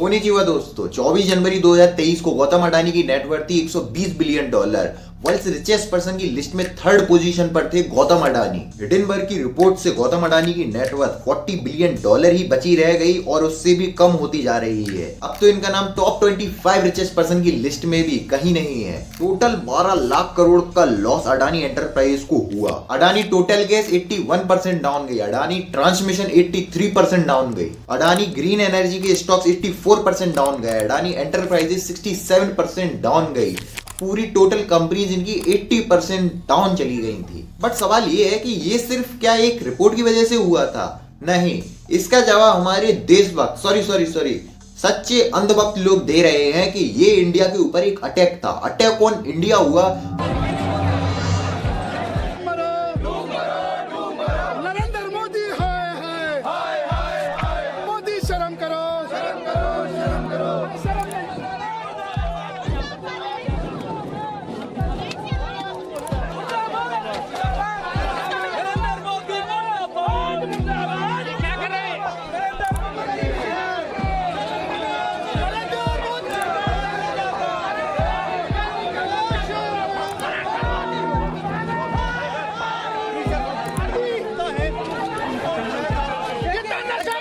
होने चाहिए दोस्तों। 24 जनवरी 2023 को गौतम अडानी की नेटवर्थ थी $120 बिलियन। वर्ल्ड्स रिचेस्ट पर्सन की लिस्ट में थर्ड पोजीशन पर थे गौतम अडानी। हिडेनबर्ग की रिपोर्ट से गौतम अडानी की नेटवर्थ $40 बिलियन ही बची रह गई और उससे भी कम होती जा रही है। अब तो इनका नाम टॉप 25 रिचेस्ट पर्सन की लिस्ट में भी कहीं नहीं है। टोटल 12 लाख करोड़ का लॉस अडानी एंटरप्राइज को हुआ। अडानी टोटल गैस 81% डाउन गई, अडानी ट्रांसमिशन 83% डाउन गई, अडानी ग्रीन एनर्जी के स्टॉक्स 84% डाउन गए, अडानी एंटरप्राइजेस 67% डाउन गई। पूरी टोटल कंपनीज इनकी 80% डाउन चली गई थी। बट सवाल ये है कि ये सिर्फ क्या एक रिपोर्ट की वजह से हुआ था? नहीं, इसका जवाब हमारे देशभक्त सॉरी सच्चे अंधभक्त लोग दे रहे हैं कि ये इंडिया के ऊपर एक अटैक था। अटैक ऑन इंडिया हुआ। नरेंद्र मोदी मोदी शर्म करो, शर्म करो, शर्म करो।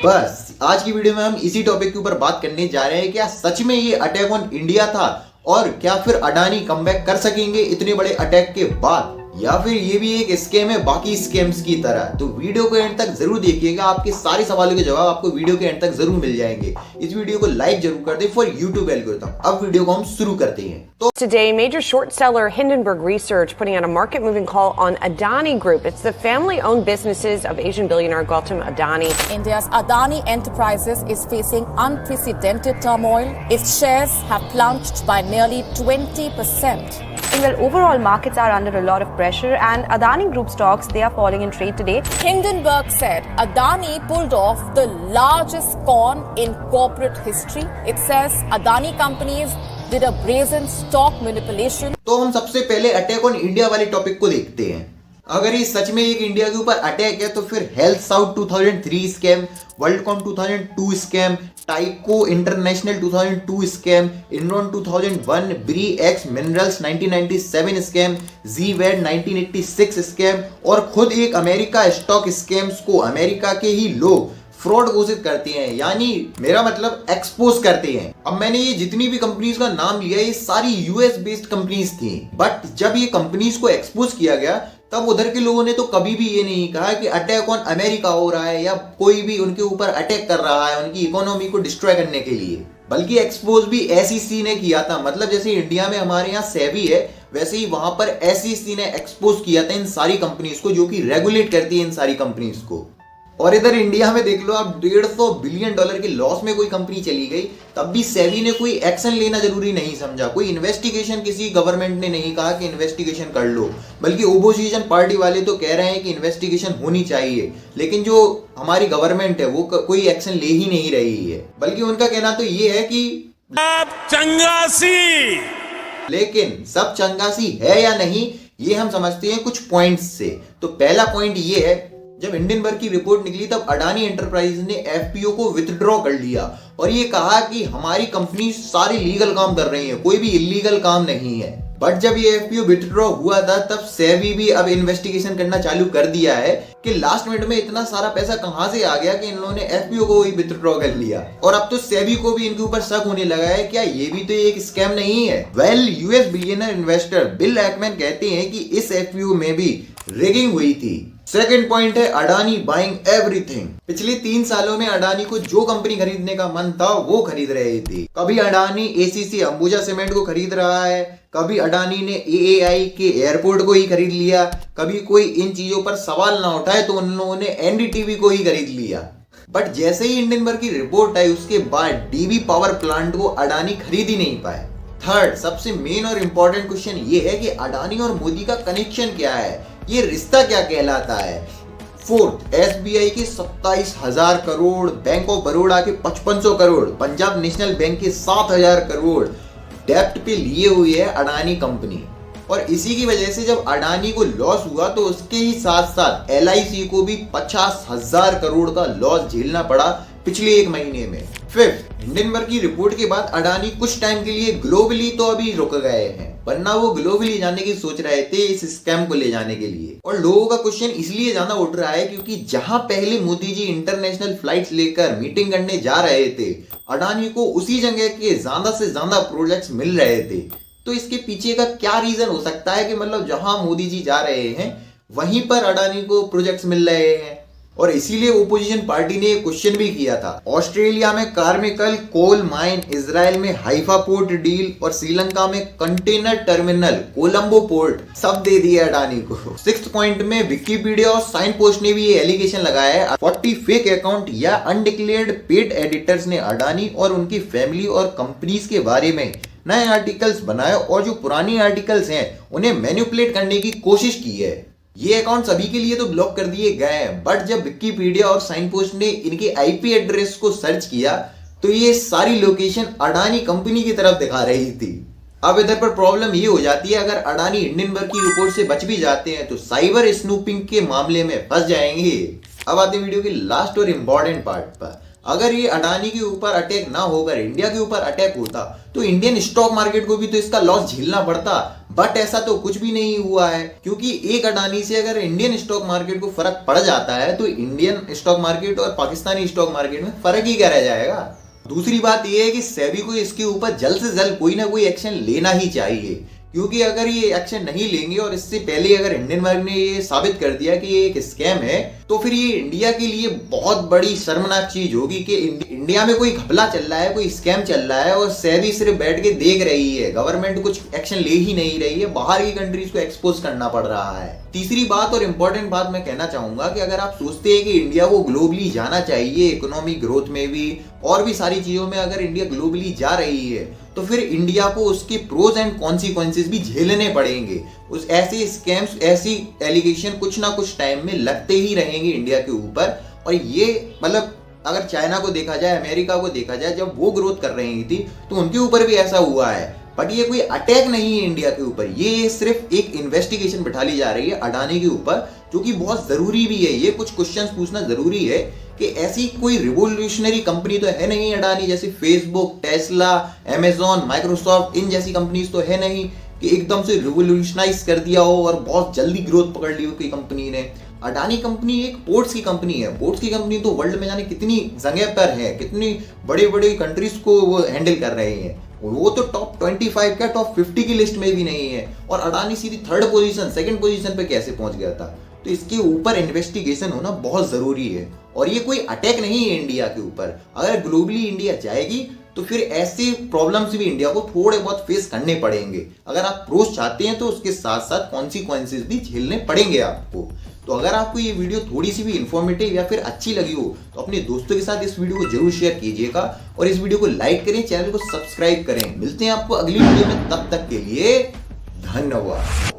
बस आज की वीडियो में हम इसी टॉपिक के ऊपर बात करने जा रहे हैं। क्या सच में ये अटैक ऑन इंडिया था और क्या फिर अडानी कमबैक कर सकेंगे इतने बड़े अटैक के बाद, या फिर ये भी एक स्कैम है बाकी स्कैम्स की तरह? तो वीडियो को एंड तक जरूर देखिएगा, आपके सारे सवालों के जवाब आपको वीडियो के एंड तक जरूर मिल जाएंगे। इस वीडियो को लाइक जरूर कर दें फॉर यूट्यूब एल्गोरिथम। अब वीडियो को हम शुरू करते हैं। तो Today, major short seller Hindenburg Research putting out a market-moving call on Adani Group. It's the family-owned businesses of Asian billionaire Gautam Adani. India's Adani Enterprises is facing unprecedented turmoil. Its shares have plunged by nearly 20%. Well, overall markets are under a lot of pressure and Adani Group stocks, they are falling in trade today. Hindenburg said Adani pulled off the largest con in corporate history. It says Adani companies did a brazen stock manipulation. तो हम सबसे पहले attack on India वाले topic को देखते हैं। अगर ये सच में एक इंडिया के ऊपर अटैक है तो फिर HealthSouth 2003 scam, WorldCom 2002 scam, Tyco International 2002 scam, Enron 2001, Bre X Minerals 1997 scam, जी वेड 1986 स्कैम और खुद एक अमेरिका स्टॉक स्कैम्स को अमेरिका के ही लोग फ्रॉड घोषित करते हैं, यानी मेरा मतलब एक्सपोज करते हैं। अब मैंने ये जितनी भी कंपनीज का नाम लिया ये सारी यूएस बेस्ड कंपनीज थी। बट जब ये कंपनीज को एक्सपोज किया गया तब उधर के लोगों ने तो कभी भी ये नहीं कहा कि अटैक ऑन अमेरिका हो रहा है या कोई भी उनके ऊपर अटैक कर रहा है उनकी इकोनॉमी को डिस्ट्रॉय करने के लिए। बल्कि एक्सपोज भी SEC ने किया था। मतलब जैसे इंडिया में हमारे यहाँ सेबी है, वैसे ही वहां पर SEC ने एक्सपोज किया था इन सारी कंपनीज को, जो कि रेगुलेट करती है इन सारी कंपनीज को। और इधर इंडिया में देख लो आप, $150 बिलियन के लॉस में कोई कंपनी चली गई, तब भी सेबी ने कोई एक्शन लेना जरूरी नहीं समझा। कोई इन्वेस्टिगेशन किसी गवर्नमेंट ने नहीं कहा कि इन्वेस्टिगेशन कर लो, बल्कि ओपोजिशन पार्टी वाले तो कह रहे हैं कि इन्वेस्टिगेशन होनी चाहिए, लेकिन जो हमारी गवर्नमेंट है वो कोई एक्शन ले ही नहीं रही है। बल्कि उनका कहना तो ये है कि चंगासी, लेकिन सब चंगासी है या नहीं ये हम समझते हैं कुछ पॉइंट्स से। तो पहला पॉइंट ये है, जब हिंडनबर्ग की रिपोर्ट निकली तब अडानी एंटरप्राइज ने FPO को विथड्रॉ कर लिया और ये कहा कि हमारी कंपनी सारे लीगल काम कर रही है, कोई भी इलीगल काम नहीं है। बट जब ये FPO विथड्रॉ हुआ था तब सेबी भी अब इन्वेस्टिगेशन करना चालू कर दिया है कि लास्ट मिनट में इतना सारा पैसा कहां से आ गया कि इन लोगों ने FPO को ही विथड्रॉ कर लिया। और अब तो सेबी को भी इनके ऊपर शक होने लगा है, क्या ये भी तो एक स्कैम नहीं है? Well, US billionaire investor bill Ackman कहते हैं कि इस FPO में भी रिगिंग हुई थी। सेकंड पॉइंट है अडानी बाइंग एवरीथिंग। पिछले 3 सालों में अडानी को जो कंपनी खरीदने का मन था वो खरीद रहे थे। कभी अडानी ACC अंबुजा सीमेंट को खरीद रहा है, कभी अडानी ने AAI के एयरपोर्ट को ही खरीद लिया, कभी कोई इन चीजों पर सवाल ना उठाए तो उन लोगों ने NDTV को ही खरीद लिया। बट जैसे ही हिंडनबर्ग की रिपोर्ट आई उसके बाद DB पावर प्लांट को अडानी खरीद ही नहीं पाए। थर्ड, सबसे मेन और इंपॉर्टेंट क्वेश्चन ये है कि अडानी और मोदी का कनेक्शन क्या है, ये रिश्ता क्या कहलाता है। फोर्थ, SBI के 27,000 करोड़, बैंक ऑफ बड़ौदा के 5500 करोड़, पंजाब नेशनल बैंक के 7,000 करोड़ डेप्ट पे लिए हुई है अडानी कंपनी। और इसी की वजह से जब अडानी को लॉस हुआ तो उसके ही साथ साथ LIC को भी 50,000 करोड़ का लॉस झेलना पड़ा पिछले 1 महीने में। फिफ्थ, हिंडनबर्ग की रिपोर्ट के बाद अडानी कुछ टाइम के लिए ग्लोबली तो अभी रुक गए हैं, वरना वो ग्लोबली जाने की सोच रहे थे इस स्कैम को ले जाने के लिए। और लोगों का क्वेश्चन इसलिए ज्यादा उठ रहा है क्योंकि जहां पहले मोदी जी इंटरनेशनल फ्लाइट्स लेकर मीटिंग करने जा रहे थे, अडानी को उसी जगह के ज्यादा से ज्यादा प्रोजेक्ट्स मिल रहे थे। तो इसके पीछे का क्या रीजन हो सकता है कि मतलब जहां मोदी जी जा रहे हैं वहीं पर अडानी को प्रोजेक्ट्स मिल रहे हैं। और इसीलिए ओपोजिशन पार्टी ने एक क्वेश्चन भी किया था, ऑस्ट्रेलिया में कार्मिकल कोल माइन, इजराइल में हाइफा पोर्ट डील और श्रीलंका में कंटेनर टर्मिनल कोलंबो पोर्ट सब दे दिए अडानी को। 6th पॉइंट में विकिपीडिया और साइन पोस्ट ने भी ये एलिगेशन लगाया है 40 फेक अकाउंट या अनडिक्लेयर्ड पेड एडिटर्स ने अडानी और उनकी फैमिली और कंपनीज के बारे में नए आर्टिकल्स बनाए और जो पुरानी आर्टिकल्स हैं उन्हें मैनिपुलेट करने की कोशिश की है। ये अकाउंट सभी के लिए तो ब्लॉक कर दिए गए हैं, बट जब विकिपीडिया और साइन पोस्ट ने इनके आईपी एड्रेस को सर्च किया तो ये सारी लोकेशन अडानी कंपनी की तरफ दिखा रही थी। अब इधर पर प्रॉब्लम ये हो जाती है, अगर अडानी हिंडनबर्ग की रिपोर्ट से बच भी जाते हैं तो साइबर स्नूपिंग के मामले में फंस जाएंगे। अब आते हैं वीडियो के लास्ट और इंपॉर्टेंट पार्ट पर। अगर ये अडानी के ऊपर अटैक ना होकर इंडिया के ऊपर अटैक होता तो इंडियन स्टॉक मार्केट को भी तो इसका लॉस झेलना पड़ता, बट ऐसा तो कुछ भी नहीं हुआ है क्योंकि एक अडानी से अगर इंडियन स्टॉक मार्केट को फर्क पड़ जाता है तो इंडियन स्टॉक मार्केट और पाकिस्तानी स्टॉक मार्केट में फर्क ही क्या रह जाएगा। दूसरी बात यह है कि सेबी को इसके ऊपर जल्द से जल्द कोई ना कोई एक्शन लेना ही चाहिए, क्योंकि अगर ये एक्शन नहीं लेंगे और इससे पहले अगर हिंडनबर्ग ने ये साबित कर दिया कि ये एक स्कैम है तो फिर ये इंडिया के लिए बहुत बड़ी शर्मनाक चीज होगी कि इंडिया में कोई घपला चल रहा है, कोई स्कैम चल रहा है और सेबी सिर्फ बैठ के देख रही है, गवर्नमेंट कुछ एक्शन ले ही नहीं रही है, बाहर की कंट्रीज को एक्सपोज करना पड़ रहा है। तीसरी बात और इंपॉर्टेंट बात मैं कहना चाहूंगा कि अगर आप सोचते हैं कि इंडिया को ग्लोबली जाना चाहिए, इकोनॉमिक ग्रोथ में भी और भी सारी चीजों में अगर इंडिया ग्लोबली जा रही है तो फिर इंडिया को उसके प्रोज एंड कॉन्सिक्वेंसेस भी झेलने पड़ेंगे। उस ऐसे स्कैम्स, ऐसी एलिगेशन कुछ ना कुछ टाइम में लगते ही रहेंगे इंडिया के ऊपर। और ये मतलब अगर चाइना को देखा जाए, अमेरिका को देखा जाए, जब वो ग्रोथ कर रही थी तो उनके ऊपर भी ऐसा हुआ है, बट ये कोई अटैक नहीं है इंडिया के ऊपर, ये सिर्फ एक इन्वेस्टिगेशन बिठा ली जा रही है अडानी के ऊपर, जो कि बहुत जरूरी भी है। ये कुछ क्वेश्चंस पूछना जरूरी है कि ऐसी कोई रिवोल्यूशनरी कंपनी तो है नहीं अडानी जैसे फेसबुक, टेस्ला, अमेजॉन, माइक्रोसॉफ्ट, इन जैसी कंपनीज तो है नहीं कि एकदम से रिवोल्यूशनाइज कर दिया हो और बहुत जल्दी ग्रोथ पकड़ ली हो कोई कंपनी ने। अडानी कंपनी एक पोर्ट्स की कंपनी है। पोर्ट्स की कंपनी तो वर्ल्ड में जाने कितनी जगह पर है, कितनी बड़े बड़े कंट्रीज को वो हैंडल कर रहे हैं। वो तो टॉप 25 क्या टॉप 50 की लिस्ट में भी नहीं है और अडानी सीधी 3rd पोजीशन, 2nd पोजीशन पे कैसे पहुंच गया था। तो इसके ऊपर इन्वेस्टिगेशन होना बहुत जरूरी है और ये कोई अटैक नहीं है इंडिया के ऊपर। अगर ग्लोबली इंडिया जाएगी तो फिर ऐसे प्रॉब्लम्स भी इंडिया को थोड़े बहुत फेस करने पड़ेंगे। अगर आप प्रोस चाहते हैं तो उसके साथ साथ कॉन्सिक्वेंसेस भी झेलने पड़ेंगे आपको। तो अगर आपको ये वीडियो थोड़ी सी भी इंफॉर्मेटिव या फिर अच्छी लगी हो तो अपने दोस्तों के साथ इस वीडियो को जरूर शेयर कीजिएगा और इस वीडियो को लाइक करें, चैनल को सब्सक्राइब करें। मिलते हैं आपको अगली वीडियो में, तब तक के लिए धन्यवाद।